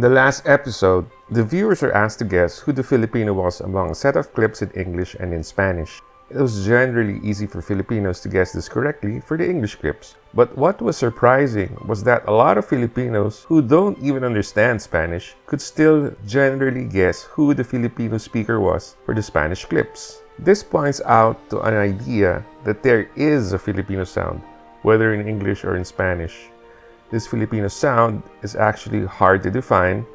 In the last episode, the viewers were asked to guess who the Filipino was among a set of clips in English and in Spanish. It was generally easy for Filipinos to guess this correctly for the English clips. But what was surprising was that a lot of Filipinos who don't even understand Spanish could still generally guess who the Filipino speaker was for the Spanish clips. This points out to an idea that there is a Filipino sound, whether in English or in Spanish. This Filipino sound is actually hard to define,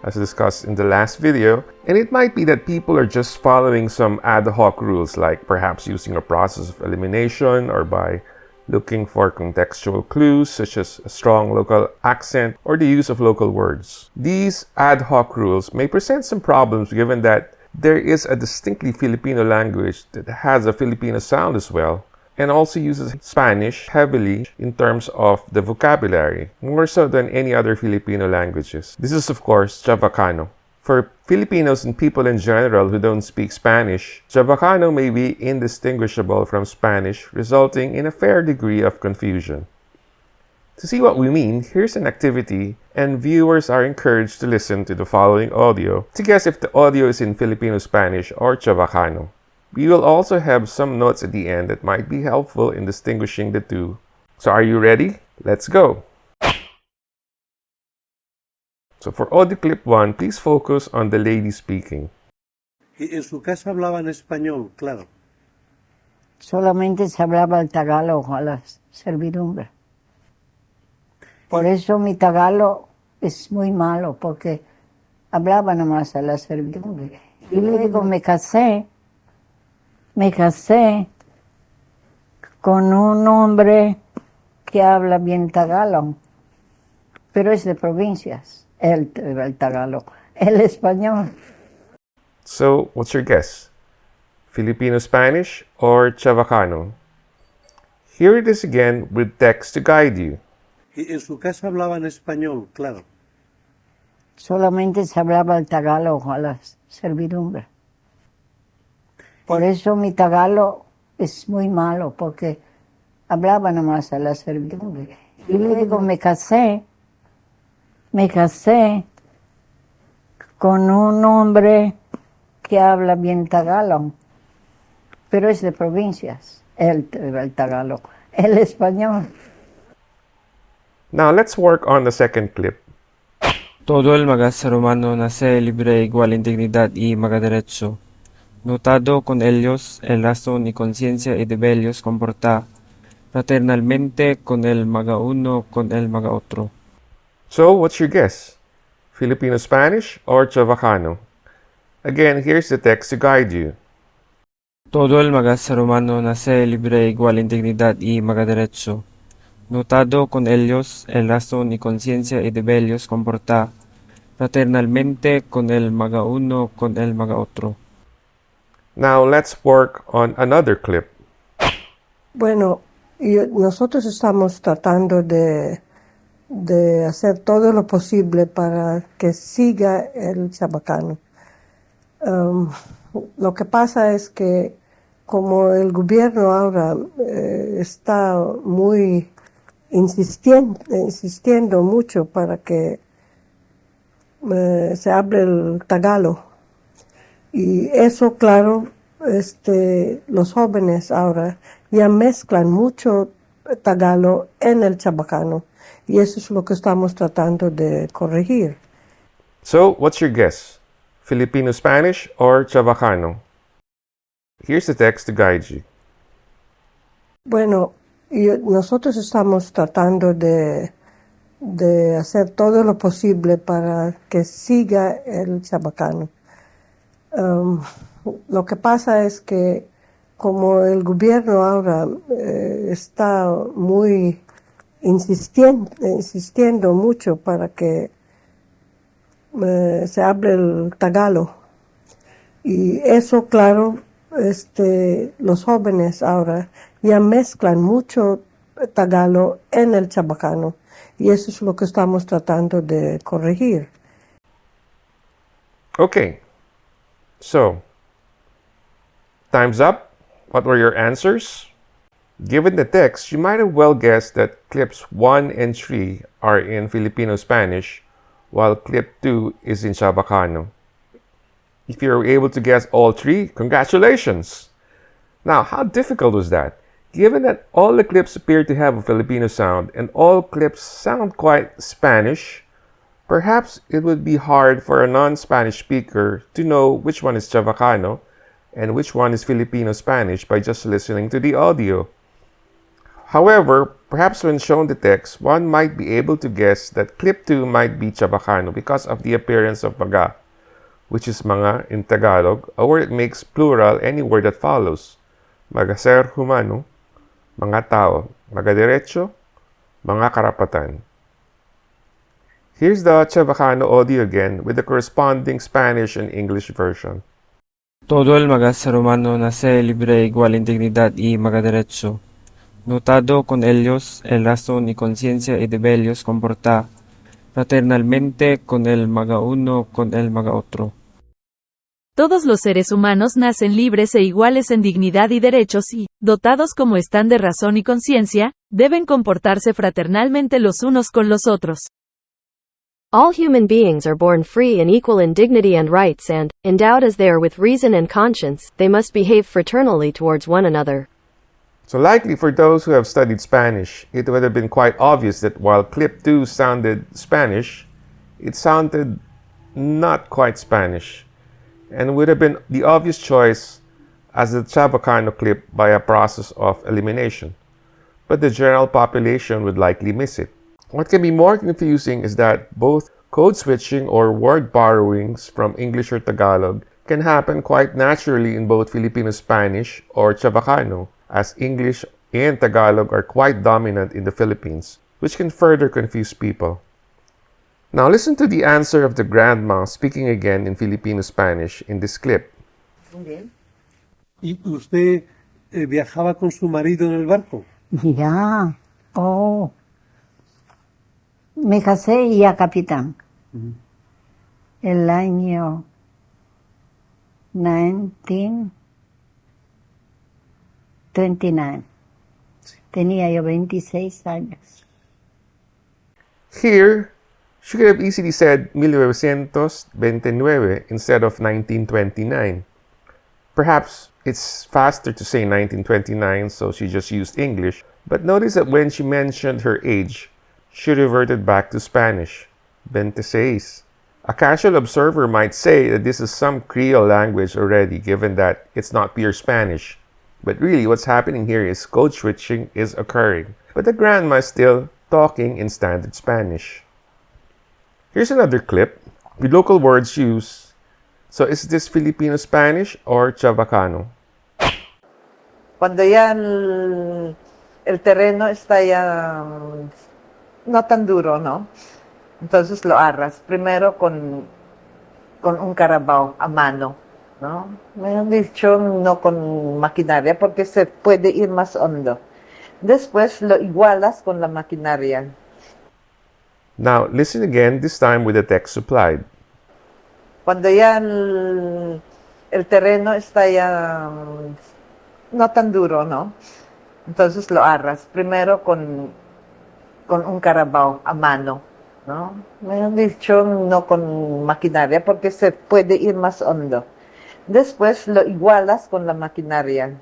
as discussed in the last video, and it might be that people are just following some ad hoc rules, like perhaps using a process of elimination or by looking for contextual clues such as a strong local accent or the use of local words. These ad hoc rules may present some problems given that there is a distinctly Filipino language that has a Filipino sound as well, and also uses Spanish heavily in terms of the vocabulary, more so than any other Filipino languages. This is, of course, Chavacano. For Filipinos and people in general who don't speak Spanish, Chavacano may be indistinguishable from Spanish, resulting in a fair degree of confusion. To see what we mean, here's an activity, and viewers are encouraged to listen to the following audio to guess if the audio is in Filipino Spanish or Chavacano. We will also have some notes at the end that might be helpful in distinguishing the two. So are you ready? Let's go! So for audio clip 1, please focus on the lady speaking. Y en su casa hablaban español, claro. Solamente se hablaba el tagalog a la servidumbre. Por eso mi tagalog es muy malo, porque hablaba nomás a la servidumbre. Y luego me casé con un hombre que habla bien tagalog, pero es de provincias, el tagalog, el español. So, what's your guess? Filipino Spanish or Chavacano? Here it is again with text to guide you. Y en su casa hablaban español, claro. Solamente se hablaba el tagalog a la servidumbre. Por eso mi tagalog es muy malo, porque hablaba nomás a la servidumbre. Y luego me casé con un hombre que habla bien tagalog, pero es de provincias, el tagalog, el español. Now let's work on the second clip. Todo el mga ser humano nace libre, igual en dignidad y magaderecho. Notado con ellos el razón y conciencia y deberes comportar fraternalmente con el mga uno con el mga otro. So, what's your guess? Filipino Spanish or Chavacano? Again, here's the text to guide you. Todo el mga ser humano nace libre, igual en dignidad y magaderecho. Notado con ellos el razón y conciencia y deberes comportar fraternalmente con el mga uno con el mga otro. Now let's work on another clip. Bueno, nosotros estamos tratando de hacer todo lo posible para que siga el Chavacano. Lo que pasa es que como el gobierno ahora está muy insistiendo mucho para que se hable el tagalo, y eso, claro, los jóvenes ahora ya mezclan mucho tagalo en el chabacano, y eso es lo que estamos tratando de corregir. So, what's your guess? Filipino Spanish or Chavacano? Here's the text to guide you. Bueno, nosotros estamos tratando de hacer todo lo posible para que siga el chabacano. Lo que pasa es que como el gobierno ahora está muy insistiendo mucho para que se hable el tagalo, y eso, claro, los jóvenes ahora ya mezclan mucho tagalo en el chabacano, y eso es lo que estamos tratando de corregir. Okay. So, time's up. What were your answers? Given the text, you might have well guessed that clips 1 and 3 are in Filipino Spanish, while clip 2 is in Chabacano. If you're able to guess all three, congratulations! Now, how difficult was that? Given that all the clips appear to have a Filipino sound and all clips sound quite Spanish, perhaps it would be hard for a non-Spanish speaker to know which one is Chavacano and which one is Filipino Spanish by just listening to the audio. However, perhaps when shown the text, one might be able to guess that clip 2 might be Chabacano because of the appearance of maga, which is mga in Tagalog, a word that makes plural any word that follows. Mga ser humano, mga tao, mga derecho, mga karapatan. Here's the Chabacano audio again with the corresponding Spanish and English version. Todo el maga ser humano nace libre, igual en dignidad y magaderecho. Notado con ellos el razón y conciencia y deberes comporta fraternalmente con el maga uno, con el maga otro. Todos los seres humanos nacen libres e iguales en dignidad y derechos y, dotados como están de razón y conciencia, deben comportarse fraternalmente los unos con los otros. All human beings are born free and equal in dignity and rights and, endowed as they are with reason and conscience, they must behave fraternally towards one another. So likely for those who have studied Spanish, it would have been quite obvious that while clip 2 sounded Spanish, it sounded not quite Spanish, and would have been the obvious choice as the Chabacano clip by a process of elimination. But the general population would likely miss it. What can be more confusing is that both code switching or word borrowings from English or Tagalog can happen quite naturally in both Filipino Spanish or Chabacano, as English and Tagalog are quite dominant in the Philippines, which can further confuse people. Now listen to the answer of the grandma speaking again in Filipino Spanish in this clip. ¿Y usted viajaba con su marido en el barco? Ya, oh. Me casé y a capitán. El año 1929. Tenía yo 26 años. Here, she could have easily said 1929 instead of 1929. Perhaps it's faster to say 1929, so she just used English. But notice that when she mentioned her age, she reverted back to Spanish, 26. A casual observer might say that this is some Creole language already, given that it's not pure Spanish. But really, what's happening here is code switching is occurring. But the grandma is still talking in standard Spanish. Here's another clip with local words used. So is this Filipino Spanish or Chabacano? Cuando ya el terreno está ya no tan duro, ¿no? Entonces lo arras primero con un carabao a mano, ¿no? Me han dicho no con maquinaria porque se puede ir más hondo. Después lo igualas con la maquinaria. Now listen again, this time with the text supplied. Cuando ya el terreno está ya no tan duro, ¿no? Entonces lo arras primero con un carabao a mano, ¿no? Me han dicho no con maquinaria porque se puede ir más hondo. Después lo igualas con la maquinaria.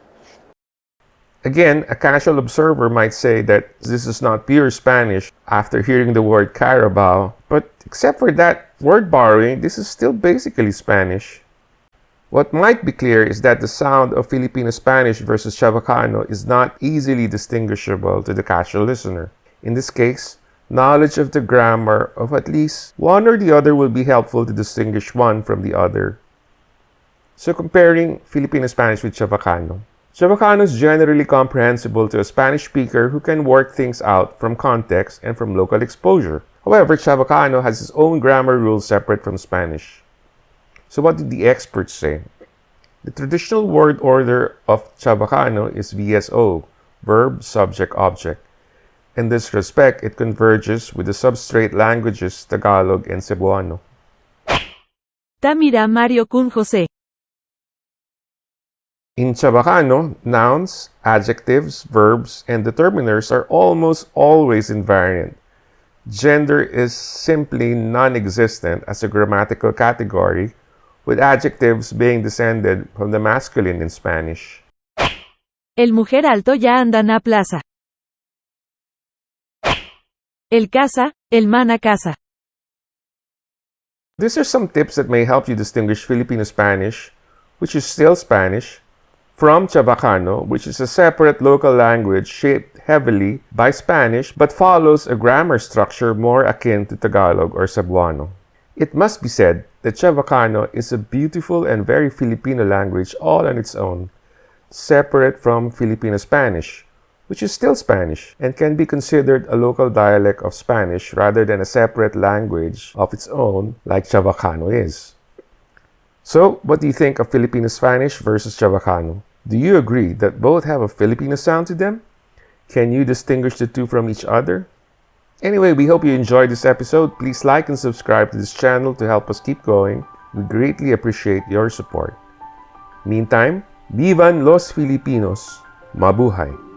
Again, a casual observer might say that this is not pure Spanish after hearing the word carabao, but except for that word borrowing, this is still basically Spanish. What might be clear is that the sound of Filipino Spanish versus Chabacano is not easily distinguishable to the casual listener. In this case, knowledge of the grammar of at least one or the other will be helpful to distinguish one from the other. So comparing Filipino Spanish with Chabacano. Chabacano is generally comprehensible to a Spanish speaker who can work things out from context and from local exposure. However, Chabacano has its own grammar rules separate from Spanish. So what did the experts say? The traditional word order of Chabacano is VSO, verb, subject, object. In this respect, it converges with the substrate languages Tagalog and Cebuano. Tamira Mario Kun Jose. In Chabacano, nouns, adjectives, verbs, and determiners are almost always invariant. Gender is simply non-existent as a grammatical category, with adjectives being descended from the masculine in Spanish. El mujer alto ya anda na plaza. El casa, el man a casa. These are some tips that may help you distinguish Filipino Spanish, which is still Spanish, from Chavacano, which is a separate local language shaped heavily by Spanish but follows a grammar structure more akin to Tagalog or Cebuano. It must be said that Chavacano is a beautiful and very Filipino language all on its own, separate from Filipino Spanish, which is still Spanish and can be considered a local dialect of Spanish rather than a separate language of its own like Chavacano is. So, what do you think of Filipino Spanish versus Chavacano? Do you agree that both have a Filipino sound to them? Can you distinguish the two from each other? Anyway, we hope you enjoyed this episode. Please like and subscribe to this channel to help us keep going. We greatly appreciate your support. Meantime, Vivan los Filipinos! Mabuhay!